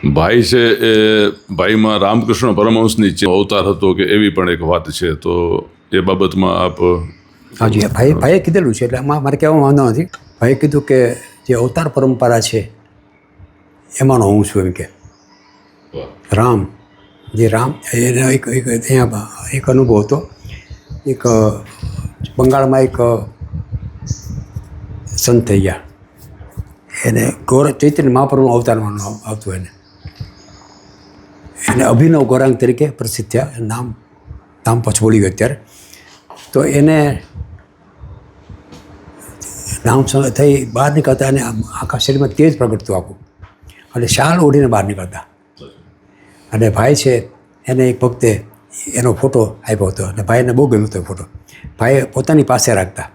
ભાઈ છે એ ભાઈમાં રામકૃષ્ણ પરમહંસની અવતાર હતો કે એવી પણ એક વાત છે, તો એ બાબતમાં આપ. હાજી, ભાઈએ કીધેલું છે, એટલે આમાં મારે કહેવામાં વાંધો નથી. ભાઈએ કીધું કે જે અવતાર પરંપરા છે એમાંનો હું છું, એમ કે રામ એનો અહીંયા એક અનુભવ હતો. એક બંગાળમાં એક સંત થઈ ગયા, એને ચૈતન્ય મહાપ્રભુનું અવતાર માનવામાં આવતું. એને અભિનવ ગૌરાંગ તરીકે પ્રસિદ્ધ થયા. નામ પાછું બોલી ગયું અત્યારે. તો એને નામ થઈ બહાર નીકળતા અને આખા શરીરમાં તેજ પ્રગટતું આખું, અને શાલ ઓઢીને બહાર નીકળતા. અને ભાઈ છે એને એક વખતે એનો ફોટો આપ્યો હતો, અને ભાઈને બહુ ગમ્યો હતો ફોટો. ભાઈએ પોતાની પાસે રાખતા.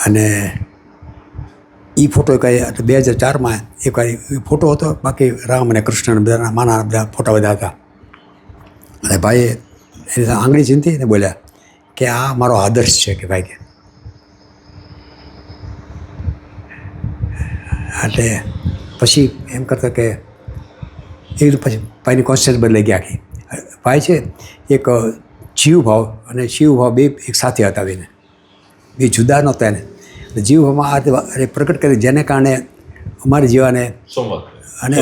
અને એ ફોટો કાંઈ 2004માં એક ફોટો હતો. બાકી રામ અને કૃષ્ણ બધાના માના બધા ફોટા બધા હતા. અને ભાઈએ એની આંગળી ચીંધી ને બોલ્યા કે આ મારો આદર્શ છે, કે ભાઈ કે. એટલે પછી એમ કરતા કે એ પછી ભાઈની કોન્શિયસ બદલાઈ ગયા આખી. ભાઈ છે એક જીવ ભાવ અને શિવ ભાવ બે એક સાથે હતા. બે જુદા નહોતા. એને જીવ ભાવમાં આ પ્રગટ કરી, જેને કારણે અમારી જીવાને અને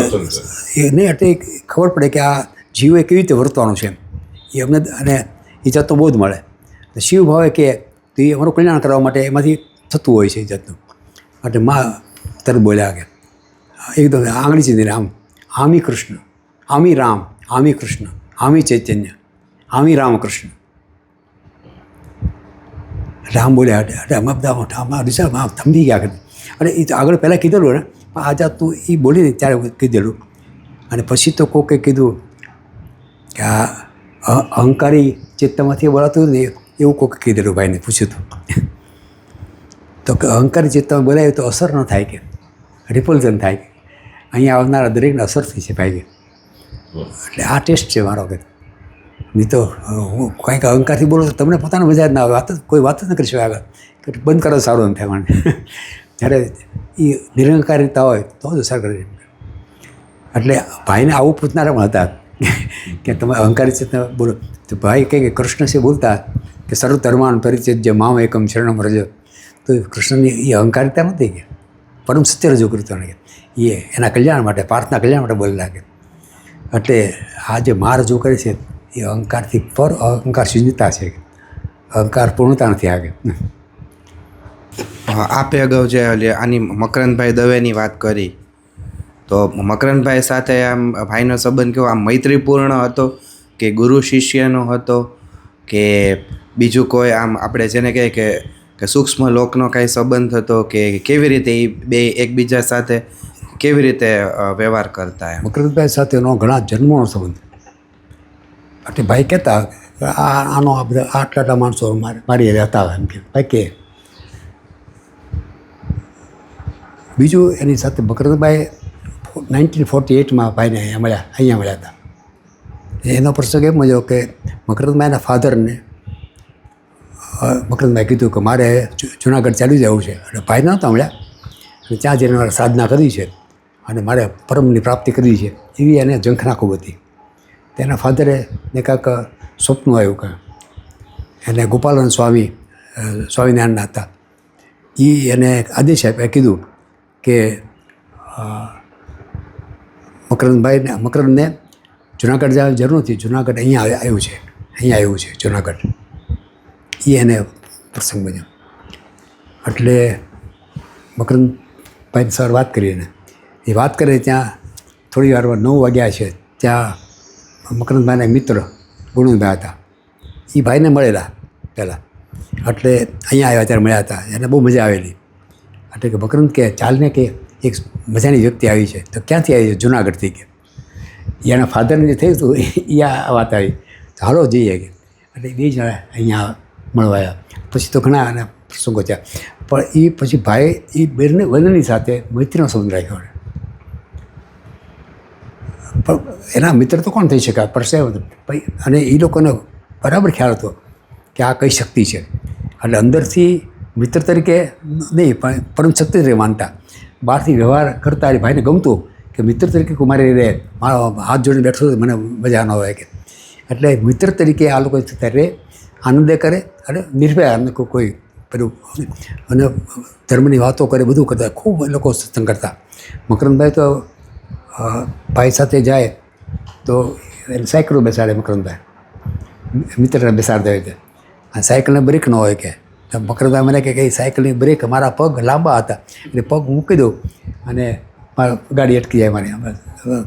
એ નહીં એટલે ખબર પડે કે આ જીવે કેવી રીતે વર્તવાનું છે એ અમને, અને એ જાતનો બોધ મળે. શિવ ભાવે કે તો એ અમારું કલ્યાણ કરવા માટે એમાંથી થતું હોય છે એ જાતનું. એટલે માં તરત બોલ્યા કે એકદમ આંગળી ચીંધીને આમી કૃષ્ણ, આમી રામ, આમી કૃષ્ણ, આમી ચૈતન્ય, આમી રામકૃષ્ણ. રામ બોલ્યા. એટલે અમે બધા રિસામાં થંભી ગયા કરી. અને એ આગળ પહેલાં કીધેલું ને, પણ આ જાતનું એ બોલીને ત્યારે કીધેલું. અને પછી તો કોકે કીધું કે આ અહંકારી ચેતનામાંથી બોલાતું ને એવું કોકે કીધેલું. ભાઈને પૂછ્યું હતું તો કે અહંકારી ચેતનામાં બોલાય તો અસર ન થાય, કે રિપલ્ઝન થાય, કે અહીંયા આવનારા દરેકને અસર થઈ છે ભાઈ કે. એટલે આ ટેસ્ટ છે મારો કે. નહીં તો હું કંઈક અહંકારથી બોલું તો તમને પોતાને મજા જ ના આવે. કોઈ વાત જ ન કરી શકે આગળ, કે બંધ કરો સારું એમ થાય મને. જ્યારે એ નિરંકારિતા હોય તો જ અસર કરે. એટલે ભાઈને આવું પૂછનારા પણ હતા કે તમે અહંકારી ચેતના બોલો. તો ભાઈ કહે કે કૃષ્ણ છે બોલતા કે સર્વ ધર્માન પરિચય મામ એકમ શરણમ રજ. તો કૃષ્ણની એ અહંકારિતા નથી, કે પરમ સત્ય રજૂ કરતો ને, એ એના કલ્યાણ માટે, પાર્થના કલ્યાણ માટે બોલેલા. કે એટલે આ જે માં રજૂ કરે છે એ અહંકારથી પર અહંકાર શૂન્યતા છે, અહંકાર પૂર્ણતા નથી. આગે આપે અગાઉ જે આની મકરંદભાઈ દવેની વાત કરી, તો મકરંદભાઈ સાથે આમ ભાઈનો સંબંધ કેવો, આમ મૈત્રીપૂર્ણ હતો કે ગુરુ શિષ્યનો હતો કે બીજું કોઈ, આમ આપણે જેને કહીએ કે સૂક્ષ્મ લોકનો કાંઈ સંબંધ હતો, કે કેવી રીતે એ બે એકબીજા સાથે કેવી રીતે વ્યવહાર કરતા? એમ મકરંદભાઈ સાથેનો ઘણા જન્મોનો સંબંધ. એટલે ભાઈ કહેતા આનો આ બધા આટલા માણસો મારી હતા એમ કે ભાઈ કે. બીજું એની સાથે મકરંદભાઈ 1948માં ભાઈને અહીંયા મળ્યા હતા. એનો પ્રસંગ એમ મળ્યો કે મકરંદભાઈના ફાધરને મકરંદભાઈ કીધું કે મારે જુનાગઢ ચાલી જવું છે. અને ભાઈ નહોતા મળ્યા, અને ત્યાં જઈને મારે સાધના કરી છે અને મારે પરમની પ્રાપ્તિ કરવી છે, એવી એને ઝંખના ખૂબ હતી. તેના ફાધરે ને કાંઈક સ્વપ્ન આવ્યું કે એને ગોપાલન સ્વામિનારાયણના હતા. એ એને આદેશ આપ્યા, કીધું કે મકરંદને જુનાગઢ જવાની જરૂર નથી, જુનાગઢ અહીંયા આવ્યું છે જુનાગઢ. એ એને પ્રસંગ બન્યો. એટલે મકરંદભાઈ સર વાત કરી, એને એ વાત કરી. ત્યાં થોડી વારમાં 9 વાગ્યા છે. ત્યાં મકરંદભાઈના મિત્ર ગુણભાઈ હતા, એ ભાઈને મળેલા પહેલાં. એટલે અહીંયા આવ્યા ત્યારે મળ્યા હતા. એને બહુ મજા આવેલી. એટલે કે મકરંદ કે ચાલને કે એક મજાની વ્યક્તિ આવી છે. તો ક્યાંથી આવી છે? જુનાગઢથી. કે એના ફાધરને જે થયું હતું એ આ વાત આવી. તો હાલો જઈએ કે. એટલે બે જણા અહીંયા મળવા આવ્યા. પછી તો ઘણા એના પ્રસંગો થયા. પણ એ પછી ભાઈ એ બંનેની સાથે મૈત્રીનો સંબંધ રાખ્યો. પણ એના મિત્ર તો કોણ થઈ શકે? પરસેવ. અને એ લોકોને બરાબર ખ્યાલ હતો કે આ કઈ શક્તિ છે. એટલે અંદરથી મિત્ર તરીકે નહીં પણ પરમ શક્તિ તરીકે માનતા. બહારથી વ્યવહાર કરતા એ ભાઈને ગમતું કે મિત્ર તરીકે મારી રહે, મારો હાથ જોડીને બેઠો મને મજા ન હોય કે. એટલે મિત્ર તરીકે આ લોકો ત્યારે આનંદે કરે અને નિર્ભય અને કોઈ પેલું અને ધર્મની વાતો કરે, બધું કરતા. ખૂબ એ લોકો સત્સંગ કરતા. મકરંદભાઈ તો ભાઈ સાથે જાય તો એને સાયકલો બેસાડે. મકરંદભાઈ મિત્રને બેસાડતા હોય તે અને સાયકલને બ્રેક ન હોય કે મકરંદભાઈ મને કે સાયકલની બ્રેક, મારા પગ લાંબા હતા એટલે પગ મૂકી દઉં અને મારા ગાડી અટકી જાય. મારી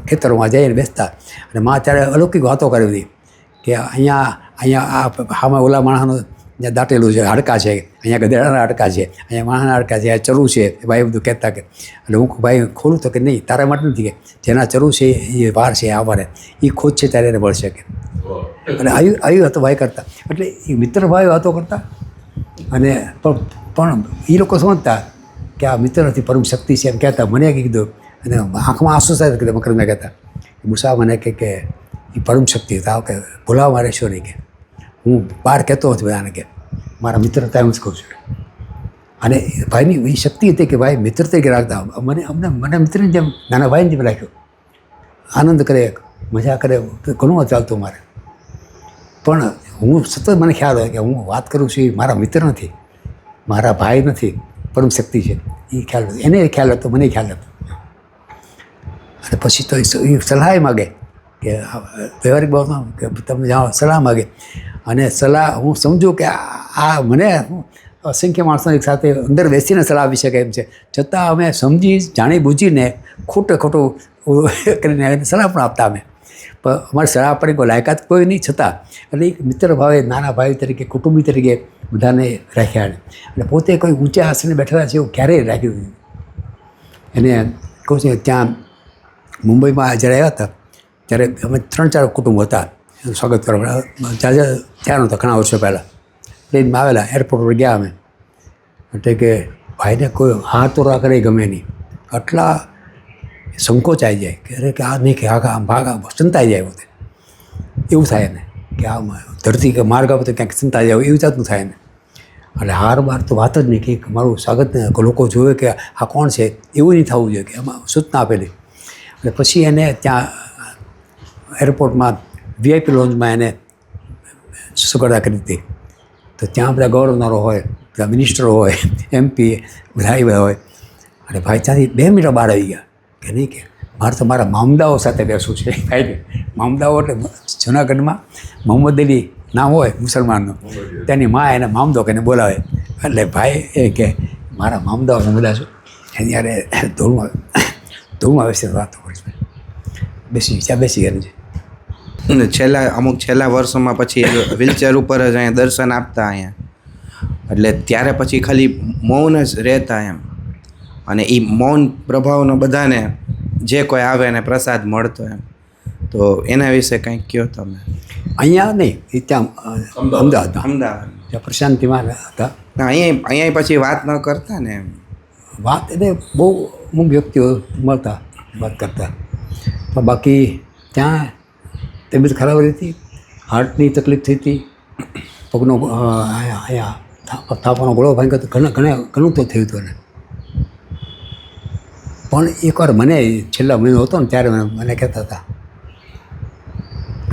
ખેતરોમાં જઈને બેસતા અને માં ત્યારે અલૌકિક વાતો કરી હતી કે અહીંયા આમાં ઓલા માણસનો ત્યાં દાટેલું છે, હાડકા છે, અહીંયા ગધેડાના હાડકા છે, અહીંયા માણસના હાડકા છે, આ ચરુ છે. ભાઈ બધું કહેતા કે એટલે હું ભાઈ ખોલું તો કે નહીં, તારા માટે નથી કે જેના ચરુ છે એ વાર છે આવવાને, એ ખોજ છે ત્યારે એને મળશે કે. અને આવી વાતો ભાઈ કરતા. એટલે એ મિત્ર ભાઈ વાતો કરતા અને પણ એ લોકો સમજતા કે આ મિત્ર નથી, પરમ શક્તિ છે એમ કહેતા. મને કીધું અને આંખમાં આંસુ સાથે કીધું. મકરંદભાઈ કહેતા મુસા મને કે એ પરમ શક્તિ હતા કે ભૂલાવા મારે શું નહીં કે હું બહાર કહેતો હતો બધાને કે મારા મિત્ર હતા એમ જ કહું છું. અને ભાઈની એ શક્તિ હતી કે ભાઈ મિત્ર તરીકે રાખતા. મને મિત્રની જેમ નાના ભાઈની જેમ રાખ્યો. આનંદ કરે, મજા કરે, ઘણું ચાલતું મારે. પણ હું સતત મને ખ્યાલ હોય કે હું વાત કરું છું એ મારા મિત્ર નથી, મારા ભાઈ નથી, પરમ શક્તિ છે. એ ખ્યાલ હતો, એને ખ્યાલ હતો, મને ખ્યાલ હતો. અને પછી તો એ સલાહ માગે કે વ્યવહારિક બાબતમાં કે તમે જાઓ સલાહ માગે. અને સલાહ હું સમજું કે આ મને અસંખ્ય માણસો એક સાથે અંદર બેસીને સલાહ આપી શકે એમ છે, છતાં અમે સમજી જાણી બૂજીને ખોટું કરીને સલાહ પણ આપતા. અમે પણ અમારી સલાહ આપવાની કોઈ લાયકાત કોઈ નહીં, છતાં એટલે એક મિત્ર ભાવે નાના ભાઈ તરીકે કુટુંબી તરીકે બધાને રાખ્યા. અને પોતે કોઈ ઊંચા આસને બેઠેલા છે એવું ક્યારેય રાખ્યું નહીં. એને કહું છું ત્યાં મુંબઈમાં જ્યારે આવ્યા હતા ત્યારે અમે 3-4 કુટુંબ હતા સ્વાગત કરવા. ત્યાં નહોતા ઘણા વર્ષો પહેલાં પ્લેનમાં આવેલા, એરપોર્ટ પર ગયા અમે. એટલે કે ભાઈને કોઈ હાથ તો કરે ગમે નહીં, આટલા સંકોચ આવી જાય કે અરે કે આ નહીં કે આમ ભાગ સંતાઈ જાય પોતે એવું થાય ને કે આ ધરતી કે માર્ગ આવે તો ક્યાંક સંતાઈ જાય એવું જાતનું થાય ને. એટલે હાર બાર તો વાત જ નહીં કે મારું સ્વાગત લોકો જોવે કે આ કોણ છે એવું નહીં થવું જોઈએ કે એમાં સૂચના આપેલી. એટલે પછી એને ત્યાં એરપોર્ટમાં VIP લોન્જમાં એને સગવડતા કરી હતી. તો ત્યાં બધા ગવર્નરો હોય, બધા મિનિસ્ટરો હોય, MP બધા આવ્યા હોય. અને ભાઈ ત્યાંથી 2 મિનિટ બહાર આવી ગયા કે નહીં કે મારે તો મારા મામદાઓ સાથે બેસવું છે. ભાઈને મામદાઓ એટલે જૂનાગઢમાં મોહમ્મદ અલી નામ હોય મુસલમાનનું, તેની મા એને મામદો કહીને બોલાવે. એટલે ભાઈ એ કે મારા મામદાઓને બોલાશું એની યારે ધૂળમાં બેસી વાતો કરીશ. બેસી ગયા છે. છેલ્લા વર્ષોમાં પછી વ્હીલચેર ઉપર જ અહીંયા દર્શન આપતા અહીંયા. એટલે ત્યારે પછી ખાલી મૌન જ રહેતા એમ. અને એ મૌન પ્રભાવનો બધાને જે કોઈ આવે એને પ્રસાદ મળતો એમ. તો એના વિશે કંઈક કહો તમે. અહીંયા નહીં, એ ત્યાં અમદાવાદમાં ત્યાં પ્રશાંતિમાં હતા. અહીંયા પછી વાત ન કરતા ને એમ. વાત એટલે બહુ અમુક વ્યક્તિઓ મળતા વાત કરતા. પણ બાકી ત્યાં તબિયત ખરાબ રહી હતી, હાર્ટની તકલીફ થઈ હતી, પગનો અહીંયા થાપાનો ગોળો ભાંગ્યો હતો, ઘણું તો થયું હતું એને. પણ એકવાર મને છેલ્લા મહિનો હતો ને ત્યારે મને કહેતા હતા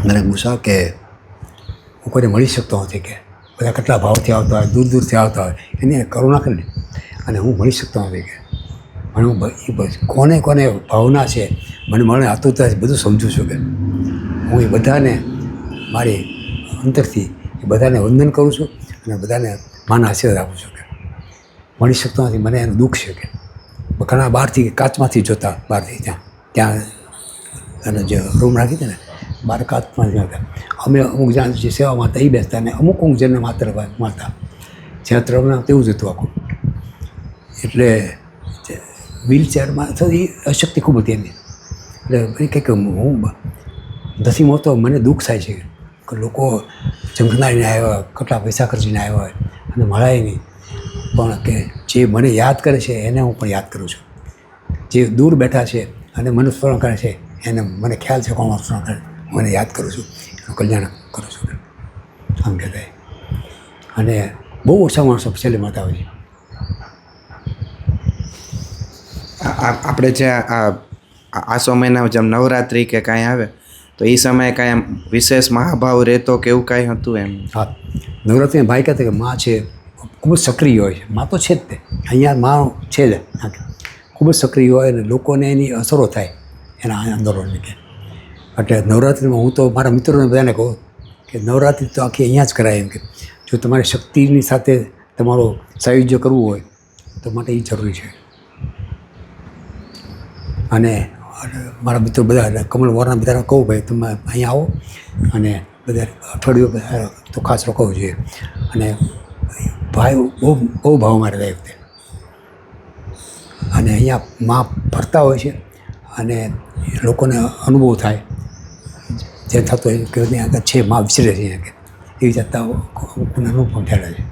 મને મુસા કે હું કોઈને મળી શકતો નથી કે બધા કેટલા ભાવથી આવતા હોય, દૂરથી આવતા હોય, એની કરુણા કરી અને હું મળી શકતો નથી કે મને કોને ભાવના છે મને મળે આતુરતા બધું સમજું છું કે હું એ બધાને મારી અંતરથી એ બધાને વંદન કરું છું અને બધાને માના આશીર્વાદ આપું છું કે મળી શકતો નથી. મને એનું દુઃખ છે કે ઘણા બહારથી કાચમાંથી જોતા, બહારથી ત્યાં અને જે રૂમ રાખી હતી ને બહાર કાચમાંથી જોતા. અમે અમુક જણ જે સેવામાં હતા એ બેસતા ને અમુક જણને માત્ર મારતા. જ્યાં ત્રણ તેવું જ હતું આખું. એટલે વ્હીલચેરમાં એ અશક્તિ ખૂબ હતી એની. એટલે કંઈક હું નથી મળતો, મને દુઃખ થાય છે કે લોકો ઝંખનારીને આવ્યા, કેટલા પૈસા ખર્ચીને આવ્યા હોય અને મળાય નહીં. પણ કે જે મને યાદ કરે છે એને હું પણ યાદ કરું છું. જે દૂર બેઠા છે અને મને સ્મરણ કરે છે એને મને ખ્યાલ છે કોણ સ્મરણ કરે, હું એને યાદ કરું છું, એનું કલ્યાણ કરું છું આમ કહેતા. અને બહુ ઓછા માણસો છેલ્લે મળતા હોય છે. આપણે જે આસો મહિના જેમ નવરાત્રિ કે કાંઈ આવે તો એ સમયે કાંઈ એમ વિશેષ મહાભાવ રહેતો કે એવું કાંઈ હતું એમ? હા, નવરાત્રિમાં ભાઈ કહેતા કે માં છે ખૂબ જ સક્રિય હોય છે. માં તો છે જ તે, અહીંયા માં છે જ, ખૂબ જ સક્રિય હોય અને લોકોને એની અસરો થાય એના આંદોલનની કે. એટલે નવરાત્રિમાં હું તો મારા મિત્રોને બધાને કહું કે નવરાત્રિ તો આખી અહીંયા જ કરાય એમ કે જો તમારે શક્તિની સાથે તમારો સાયુજ્ય કરવું હોય તો માટે એ જરૂરી છે. અને મારા મિત્રો બધા કમળ વોરના બધાને કહું ભાઈ તમે અહીંયા આવો અને બધા અઠવાડિયું તો ખાસ રોકાવું જોઈએ. અને ભાઈ બહુ ભાવ મારે રહે વખતે અને અહીંયા માં ફરતા હોય છે અને લોકોને અનુભવ થાય જે થતો હોય કે આગળ છે માં વિસરે છે અહીંયા કે એવી જતા અનુભવ થયેલા છે.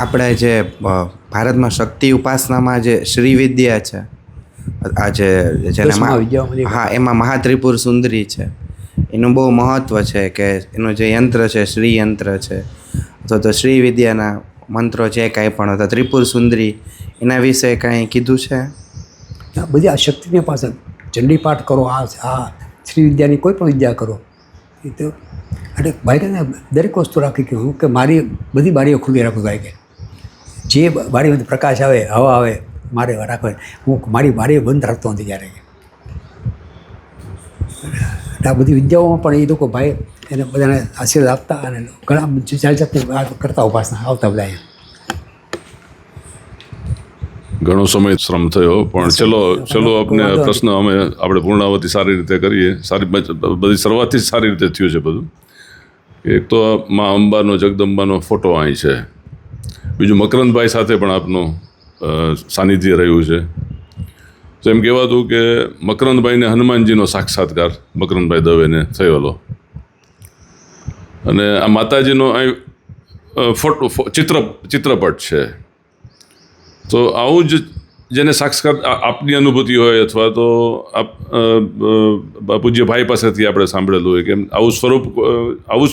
આપણે જે ભારતમાં શક્તિ ઉપાસનામાં જે શ્રી વિદ્યા છે આ જે હા એમાં મહાત્રિપુર સુંદરી છે, એનું બહુ મહત્ત્વ છે કે એનું જે યંત્ર છે શ્રી યંત્ર છે અથવા તો શ્રી વિદ્યાના મંત્રો જે કાંઈ પણ હતા ત્રિપુર સુંદરી એના વિશે કાંઈ કીધું છે? બધી આ શક્તિની પાસે ચંડી પાઠ કરો, આ શ્રી વિદ્યાની કોઈ પણ વિદ્યા કરો એ તો એટલે ભાઈ કે દરેક વસ્તુ રાખી કે હું કે મારી બધી બારીઓ ખુલ્લી રાખું ભાઈ કે જે બારીમાંથી પ્રકાશ આવે હવા આવે મારે રાખવા હું મારી બારીઓ બંધ રાખતો નથી ક્યારે. એટલે આ બધી વિદ્યાઓમાં પણ એ લોકો ભાઈ એને બધાને આશીર્વાદ આપતા અને ઘણા જાતની કરતા ઉપાસના આવતા બધા અહીંયા. ઘણો સમય શ્રમ થયો પણ ચલો આપણે પ્રશ્ન આપણે પૂર્ણાવતી સારી રીતે કરીએ. બધી શરૂઆતથી જ સારી રીતે થયું છે બધું. એક તો મા અંબાનો જગદંબાનો ફોટો અહીં છે, બીજું મકરંદભાઈ સાથે પણ આપનું સાનિધ્ય રહ્યું છે. તો એમ કહેવાતું કે મકરંદભાઈને હનુમાનજીનો સાક્ષાત્કાર મકરંદભાઈ દવેને થયેલો અને આ માતાજીનો અહીં ચિત્રપટ છે. તો આવું જ જેને સાક્ષાત આપની અનુભૂતિ હોય અથવા તો પૂજ્ય ભાઈ પાસેથી આપણે સાંભળેલું હોય કે આવું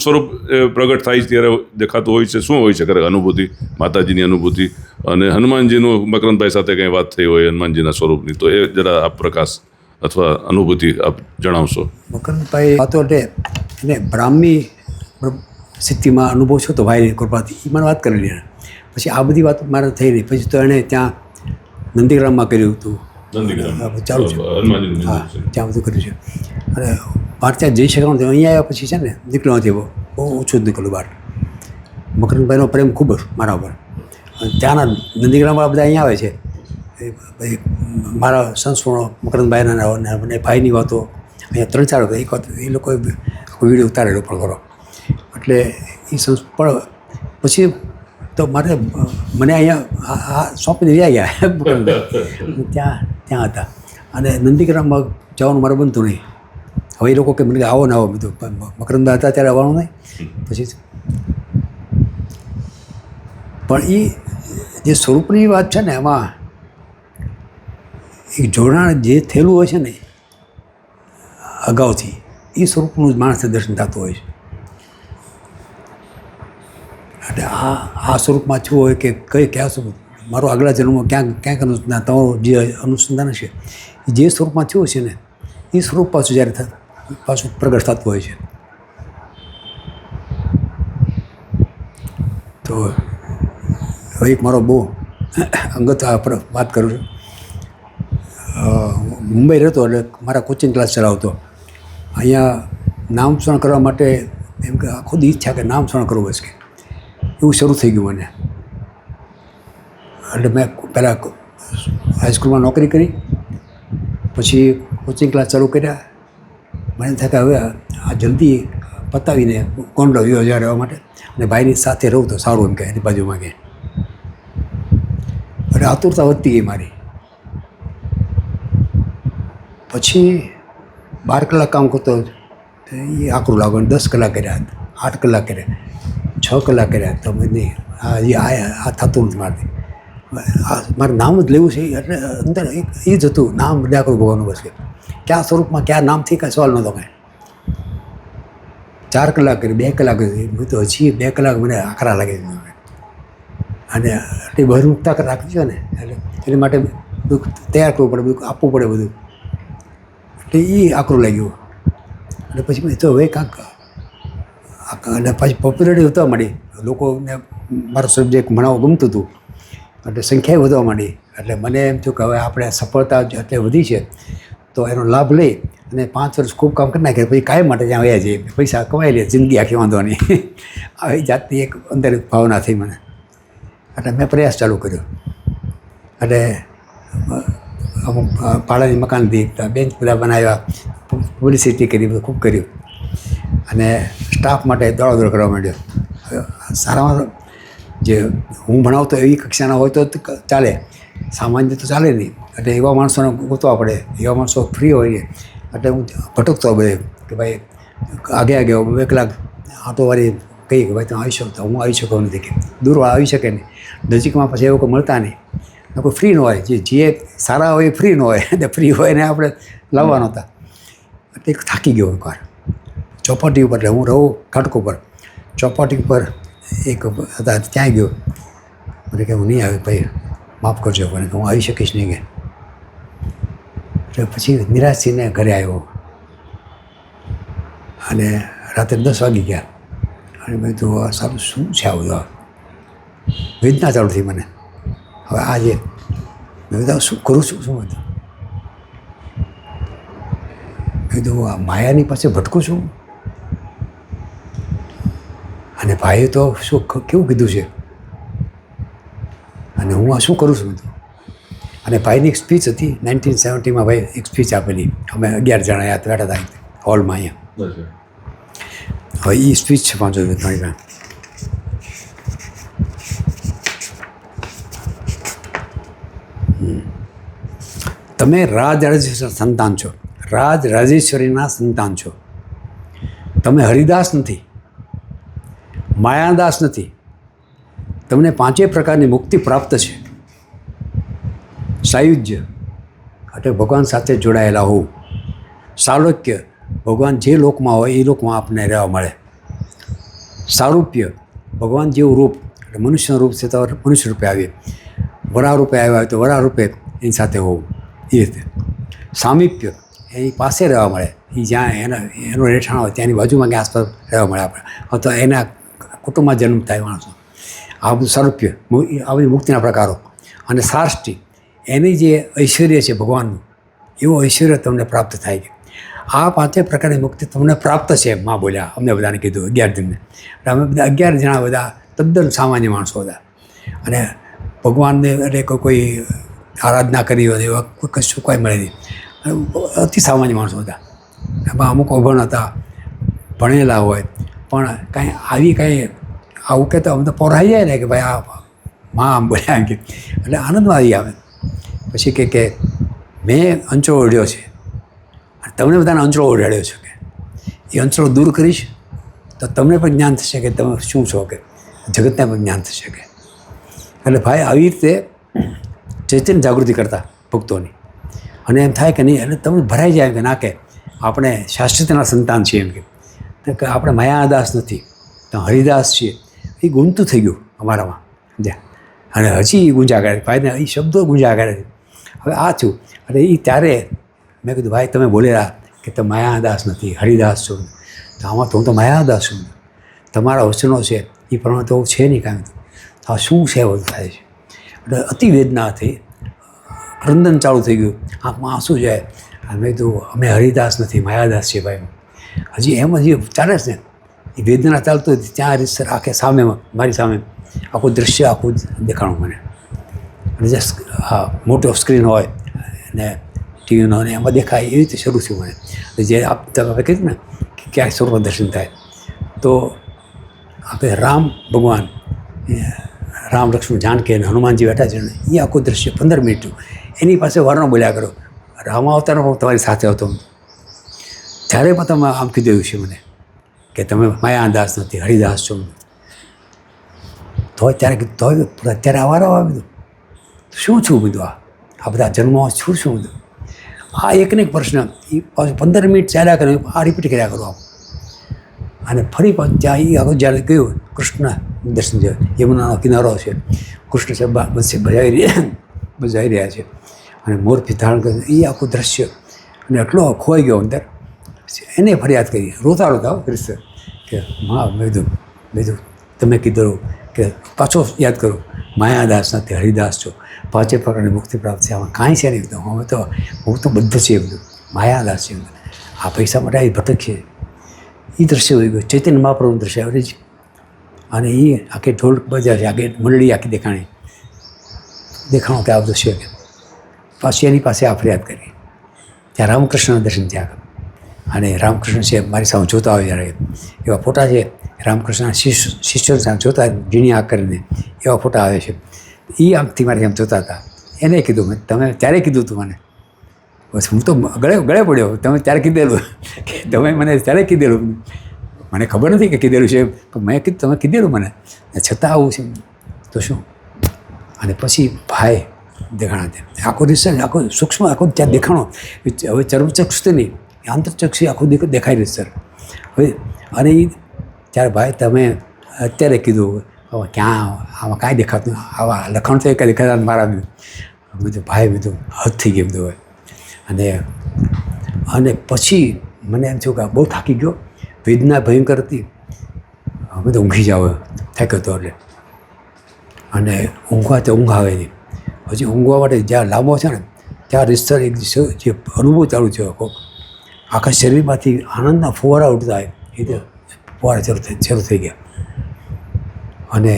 સ્વરૂપ પ્રગટ થાય ત્યારે દેખાતું હોય છે. શું હોય છે ખરેખર અનુભૂતિ, માતાજીની અનુભૂતિ અને હનુમાનજીનું મકરંદભાઈ સાથે કંઈ વાત થઈ હોય હનુમાનજીના સ્વરૂપની, તો એ જરા આપ પ્રકાશ અથવા અનુભૂતિ આપ જણાવશો. મકરંદભાઈ વાતો એટલે એને બ્રાહ્મી સ્થિતિમાં અનુભવ છો તો ભાઈની કૃપાથી એ મને વાત કરેલી. પછી આ બધી વાતો મારે થઈ રહી. પછી તો એણે ત્યાં નંદીગ્રામમાં કર્યું હતું, ચાલુ છે. હા, ત્યાં બધું કર્યું છે. અને બહાર ત્યાં જઈ શકવાનું થયું. અહીંયા આવ્યા પછી છે ને નીકળ્યો નથી, બહુ ઓછું જ નીકળ્યું બહાર. મકરંદભાઈનો પ્રેમ ખૂબ જ મારા ઉપર. ત્યાંના નંદીગ્રામવાળા બધા અહીંયા આવે છે. પછી મારા સંસ્મરણો મકરંદભાઈના અને ભાઈની વાતો અહીંયા 3-4 વખત એક વાત એ લોકોએ વિડીયો ઉતારેલો પણ કરો. એટલે એ પણ પછી તો મારે મને અહીંયા આ સોંપીને રહ્યા ગયા ત્યાં હતા. અને નંદીગ્રામમાં જવાનું મારે બનતું નહીં. હવે એ લોકો કે મને આવો ને આવો બધું મકરંદભાઈ હતા ત્યારે આવવાનું નહીં. પછી પણ એ જે સ્વરૂપની વાત છે ને એમાં એક જોડાણ જે થયેલું હોય છે ને અગાઉથી એ સ્વરૂપનું જ માણસને દર્શન થતું હોય છે. એટલે આ સ્વરૂપમાં શું હોય કે કયા સ્વરૂપ મારો આગલા જન્મમાં ક્યાંક અનુસંધાન તમારું જે અનુસંધાન છે જે સ્વરૂપમાં થયું છે ને એ સ્વરૂપ પાછું જ્યારે પાછું પ્રગટ થતું હોય છે. તો હવે એક મારો બહુ અંગત વાત કરું છું. મુંબઈ રહેતો એટલે મારા કોચિંગ ક્લાસ ચલાવતો. અહીંયા નામસ્મરણ કરવા માટે એમ કે આખો દી ઈચ્છા કે નામસ્મરણ કરવું બસ કે એવું શરૂ થઈ ગયું મને. એટલે મેં પહેલાં હાઈસ્કૂલમાં નોકરી કરી, પછી કોચિંગ ક્લાસ ચાલુ કર્યા. મને એમ થાય કે હવે આ જલ્દી પતાવીને ગોંડલ વ્યવહાર રહેવા માટે અને ભાઈની સાથે રહું તો સારું એમ કે એની બાજુમાં કે. એટલે આતુરતા વધતી ગઈ મારી. પછી 12 કલાક કામ કરતો એ આકરું લાગવાનું. 10 કલાક કર્યા, 8 કલાક કર્યા, 6 કલાક કર્યા. તો નહીં આ થતું નથી મારાથી. મારે નામ જ લેવું છે એટલે અંદર એ જ હતું, નામ લ્યા કરું ભગવાનનું બસ કે ક્યાં સ્વરૂપમાં ક્યાં નામથી કાંઈ સવાલ નહોતો કાંઈ. 4 કલાક કરી, 2 કલાક કરી, હું તો હજી 2 કલાક મને આકરા લાગે છે. અને આટલી બહિર્મુખતા રાખી છે ને એટલે એની માટે બધું તૈયાર કરવું પડે, બધું આપવું પડે બધું. એટલે એ આકરું લાગ્યું. અને પછી મેં તો હવે કાંક અને પછી પોપ્યુલરિટી વધવા માંડી. લોકોને મારો સબ્જેક્ટ ભણાવવું ગમતું હતું એટલે સંખ્યા વધવા માંડી. એટલે મને એમ થયું કે હવે આપણે સફળતા એટલે વધી છે તો એનો લાભ લઈ અને 5 વર્ષ ખૂબ કામ કરી નાખીએ, પછી કાયમ માટે ત્યાં વયા જઈએ, પૈસા કમાઈ લે, જિંદગી આખી વાંધો નહીં. આવી જાતની એક અંદર ભાવના થઈ મને. એટલે મેં પ્રયાસ ચાલુ કર્યો. એટલે અમુક ભાડાની મકાન લીધી, બેન્ચ બધા બનાવ્યા, પબ્લિસિટી કરી, બધું ખૂબ કર્યું. અને સ્ટાફ માટે દોડાદોડ કરવા માંડ્યો. સારામાં જે હું ભણાવતો એવી કક્ષાના હોય તો ચાલે, સામાન્ય તો ચાલે નહીં. એટલે એવા માણસોને ગોતવા પડે, એવા માણસો ફ્રી હોય. એટલે હું ભટકતો બધે કે ભાઈ આગે 2 કલાક આંટોવાળી કહી કે ભાઈ તમે આવી શકતો, હું આવી શકતો નથી, કે દૂર આવી શકે નહીં, નજીકમાં પછી એવું કોઈ મળતા નહીં, કોઈ ફ્રી ન હોય. જે સારા હોય એ ફ્રી ન હોય, એટલે ફ્રી હોય ને આપણે લાવવા નહોતા. એટલે થાકી ગયો એકવાર ચોપાટી ઉપર. એટલે હું રહું ઘાટકો પર, ચોપાટી ઉપર એક હતા, ત્યાં ગયો. મને કે હું નહીં આવી ભાઈ, માફ કરજો, પણ હું આવી શકીશ નહીં કે. એટલે પછી નિરાશ થઈને ઘરે આવ્યો. અને રાત્રે 10 વાગી ગયા. અને મેં તો સારું શું છે આ બધું, વેદના ચાલુ થઈ મને. હવે આજે મેં કીધું શું કરું છું, શું હતું મેં કીધું આ માયાની પાસે ભટકું છું. અને ભાઈએ તો શું કેવું કીધું છે, અને હું આ શું કરું છું બધું. અને ભાઈની એક સ્પીચ હતી 1970માં, ભાઈ એક સ્પીચ આપેલી, અમે 11 જણા બેઠા હતા હોલમાં અહીંયા. હવે એ સ્પીચ છે 5 મારી પાસે. તમે રાજરાજેશ્વરીના સંતાન છો, રાજરાજેશ્વરીના સંતાન છો. તમે હરિદાસ નથી, માયાદાસ નથી. તમને 5 પ્રકારની મુક્તિ પ્રાપ્ત છે. સાયુજ્ય એટલે ભગવાન સાથે જોડાયેલા હોવું. સાલોક્ય ભગવાન જે લોકમાં હોય એ લોકમાં આપણને રહેવા મળે. સારૂપ્ય ભગવાન જેવું રૂપ, એટલે મનુષ્યનું રૂપ છે તો મનુષ્ય રૂપે આવીએ, વરા રૂપે આવ્યા હોય તો વરા રૂપે એની સાથે હોવું, એ રીતે. સામીપ્ય એની પાસે રહેવા મળે, એ જ્યાં એનું રહેઠાણ હોય ત્યાંની બાજુમાં ક્યાં આસપાસ રહેવા મળે આપણે, અથવા એના કુટુંબમાં જન્મ થાય માણસો. આ બધું સારૂપ્ય, આ બધી મુક્તિના પ્રકારો. અને સાર્ષ્ટિ એની જે ઐશ્વર્ય છે ભગવાનનું, એવું ઐશ્વર્ય તમને પ્રાપ્ત થાય છે. આ 5 પ્રકારની મુક્તિ તમને પ્રાપ્ત છે, માં બોલ્યા. અમને બધાને કીધું 11 જણને. એટલે અમે બધા 11 જણા બધા તદ્દન સામાન્ય માણસો હતા. અને ભગવાનને એટલે કોઈ આરાધના કરી હોય એવા કશું કોઈ મળે નહીં, અતિ સામાન્ય માણસો હતા. એમાં અમુક અભણ હતા, ભણેલા હોય, પણ કાંઈ આવી કાંઈ આવું કહેતા અમે તો પોરાઈ જાય ને કે ભાઈ આ માં આમ બોલ્યા એમ કે, એટલે આનંદમાં આવી આવે. પછી કે મેં અંચળો ઓઢ્યો છે, તમને બધાને અંચળો ઓઢાડ્યો છે, કે એ અંચળો દૂર કરીશ તો તમને પણ જ્ઞાન થશે કે તમે શું છો, કે જગતને પણ જ્ઞાન થશે. કે એટલે ભાઈ આવી રીતે ચૈતન્ય જાગૃતિ કરતા ભક્તોની. અને એમ થાય કે નહીં, એટલે તમે ભરાઈ જાય કે ના, કે આપણે શાશ્વતના સંતાન છીએ એમ, કે આપણે માયાદાસ નથી, તો હરિદાસ છીએ. એ ગુંજતું થઈ ગયું અમારામાં જ્યાં. અને હજી એ ગુંજા કરે, ભાઈને એ શબ્દો ગુંજા કરે. હવે આ થયું. એટલે એ ત્યારે મેં કીધું ભાઈ તમે બોલેલા કે તમે માયાદાસ નથી, હરિદાસ છો. તો આમાં તો હું તો માયાદાસ છું. તમારા વચનો છે એ પ્રમાણે તો છે નહીં કાંઈ. તો આ શું છે બધું થાય છે. એટલે અતિ વેદના થઈ, ક્રંદન ચાલુ થઈ ગયું, આંખમાં આંસુ જાય. મેં કીધું અમે હરિદાસ નથી, માયાદાસ છીએ ભાઈ. હજી એમ હજી ચાલે છે ને, એ વેદના ચાલતું હતી ત્યાં રીતસર આખે સામે મારી સામે આખું દૃશ્ય આખું દેખાણું મને. અને જે મોટો સ્ક્રીન હોય ને ટીવીનો ને એમાં દેખાય એવી રીતે શરૂ થયું મને. જે તમે કીધું ને કે ક્યાંય સ્વરૂપ દર્શન થાય, તો આપણે રામ ભગવાન, રામ લક્ષ્મણ જાનકી અને હનુમાનજી બેઠા છે ને, એ આખું દૃશ્ય 15 મિનિટનું એની પાસે વારનો બોલ્યા કરો. રામ અવતારનો પણ તમારી સાથે હતો. જ્યારે પણ તમે આમ કીધું છે મને કે તમે માયાદાસ નથી, હરિદાસ છો. તો અત્યારે આવારો આવે બધું શું છું બધું, આ બધા જન્મો શું બધું. આ એકને એક પ્રશ્ન એ 15 મિનિટ ચાલ્યા કરે, આ રિપીટ કર્યા કરો. અને ફરી પાછું ત્યાં એ આગળ જ્યારે ગયું કૃષ્ણ દર્શન જે યમુનાનો કિનારો છે, કૃષ્ણ છે બસ બજાવી રહ્યા છે અને મોર ધારણ કરે એ આખું દ્રશ્ય અને એટલો ખોવાઈ ગયો અંદર. એને ફરિયાદ કરી રોતા રોતા કૃષ્ણ કે મેં કીધું તમે કીધું કે પાછો યાદ કરો માયાદાસ નથી હરિદાસ છો, પાંચે પ્રકારની મુક્તિ પ્રાપ્ત છે, આમાં કાંઈ છે નહીં. હું તો બધું છે બધું માયાદાસ છે, આ પૈસા માટે આ ભટકશે. એ દ્રશ્ય હોઈ ગયું ચૈતન્ય મહાપ્રભુનું દ્રશ્ય આવે છે અને એ આખી ઢોલ બજાર છે, આખી મંડળી આખી દેખાણો કે આ દ્રશ્ય કે પાછી એની પાસે આ ફરિયાદ કરી. ત્યાં રામકૃષ્ણના દર્શન થયા અને રામકૃષ્ણ છે મારી સામે જોતા હોય જ્યારે એવા ફોટા છે રામકૃષ્ણના શિષ્યો સામે જોતા ઝીણી આંખ કરીને એવા ફોટા આવે છે. એ આંખથી મારી આમ જોતા હતા. એને કીધું તમે ત્યારે કીધું હતું મને, બસ હું તો ગળે પડ્યો તમે ત્યારે કીધેલું કે તમે મને ત્યારે કીધેલું, મને ખબર નથી કે કીધેલું છે પણ મેં કીધું તમે કીધેલું મને, છતાં આવું છે તો શું. અને પછી ભાઈ દેખાણા આખો રિસર્ચ આખો સૂક્ષ્મ આખો ત્યાં દેખાણો હવે ચર્મચક્ષુથી નહીં આંતરચક્ષી આખું દેખાય રહ્યું સર. હવે અને એ ત્યારે ભાઈ તમે અત્યારે કીધું હવે ક્યાં આમાં કાંઈ દેખાતું આવા લખાણ તો કાંઈ દેખાતા મારા બધું ભાઈ બધું હદ થઈ ગયું બધું. અને પછી મને એમ થયું કે બહુ થાકી ગયો, વેદના ભયંકર હતી, બધું ઊંઘી જાવ થાક્યો હતો એટલે. અને ઊંઘવા તો ઊંઘ આવે નહીં. હજી ઊંઘવા માટે જ્યાં લાંબો છે ને ત્યાં રીતસર એક જે અનુભવ ચાલુ છે આખા શરીરમાંથી આનંદના ફુવારા ઉઠતા હોય એ રીતે ફુવારા શરૂ થઈ ગયા. અને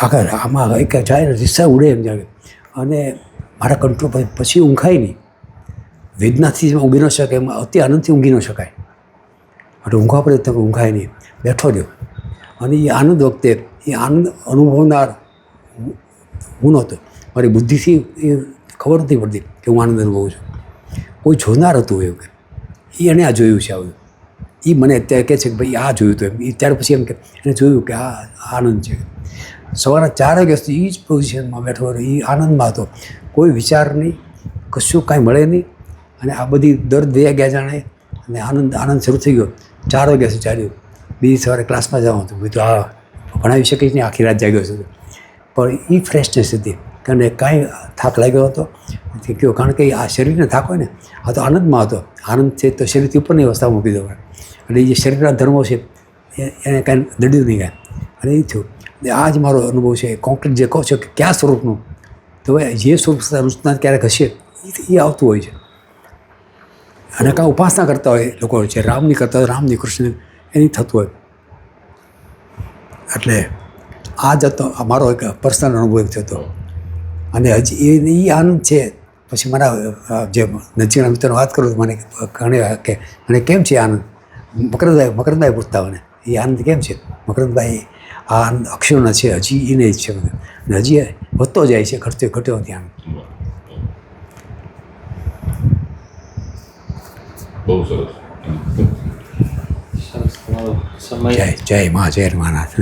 આખા આમાં એક જાય ને રીતસર ઉડે એમ જાગે અને મારા કંટ્રોલ પછી ઊંઘાય નહીં. વેદનાથી ઊંઘી ન શકાય, એમાં અતિ આનંદથી ઊંઘી ન શકાય. એટલે ઊંઘવા પડે તમે ઊંઘાય નહીં, બેઠો રહ્યો. અને એ આનંદ વખતે એ આનંદ અનુભવનાર હું નહોતો, મારી બુદ્ધિથી એ ખબર નથી પડતી કે હું આનંદ અનુભવું છું. કોઈ જોનાર હતું એવું કે એને આ જોયું છે આવું. એ મને અત્યારે કહે છે કે ભાઈ આ જોયું હતું એમ. એ ત્યાર પછી એમ કે એને જોયું કે આ આનંદ છે. સવારના 4 વાગ્યા સુધી એ જ પોઝિશનમાં બેઠો હતો, એ આનંદમાં હતો, કોઈ વિચાર નહીં, કશું કાંઈ મળે નહીં. અને આ બધી દર્દ દયા ગયા જાણે અને આનંદ શરૂ થઈ ગયો. 4 વાગ્યા સુધી ચાલ્યું. બીજી સવારે ક્લાસમાં જવાનું હતું, બધું આ ભણાવી શકીશ નહીં, આખી રાત જાગ્યો છું. પણ એ ફ્રેશનેસ હતી અને કાંઈ થાક લાગ્યો હતો કયો, કારણ કે આ શરીરને થાક હોય ને, આ તો આનંદમાં હતો. આનંદ છે તો શરીરથી ઉપરની અવસ્થામાં મૂકી દો. એટલે એ જે શરીરના ધર્મો છે એને કાંઈ દડ્યું નહીં કાંઈ. અને એ થયું. આ જ મારો અનુભવ છે. કોન્ક્રીટ જે કહો છો કે કયા સ્વરૂપનું, તો જે સ્વરૂપ રૂચના ક્યારેક હશે એ આવતું હોય છે. અને કાં ઉપાસના કરતા હોય લોકો છે, રામની કરતા હોય, રામની કૃષ્ણ એની થતું હોય. એટલે આ જતો મારો એક પર્સનલ અનુભવ થયો હતો. અને હજી એ આનંદ છે. પછી મારા જે નજીકના મિત્રોને વાત કરું તો મને ઘણી કે મને કેમ છે આનંદ, મકરંદભાઈ પૂછતા મને એ આનંદ કેમ છે. મકરંદભાઈ આ આનંદ અક્ષરનો છે, હજી એને જ છે બધું, અને હજી વધતો જાય છે, ઘટ્યો નથી આનંદ. બહુ સરસ. સરસ તમારો સમય જય મા જય માનાથ.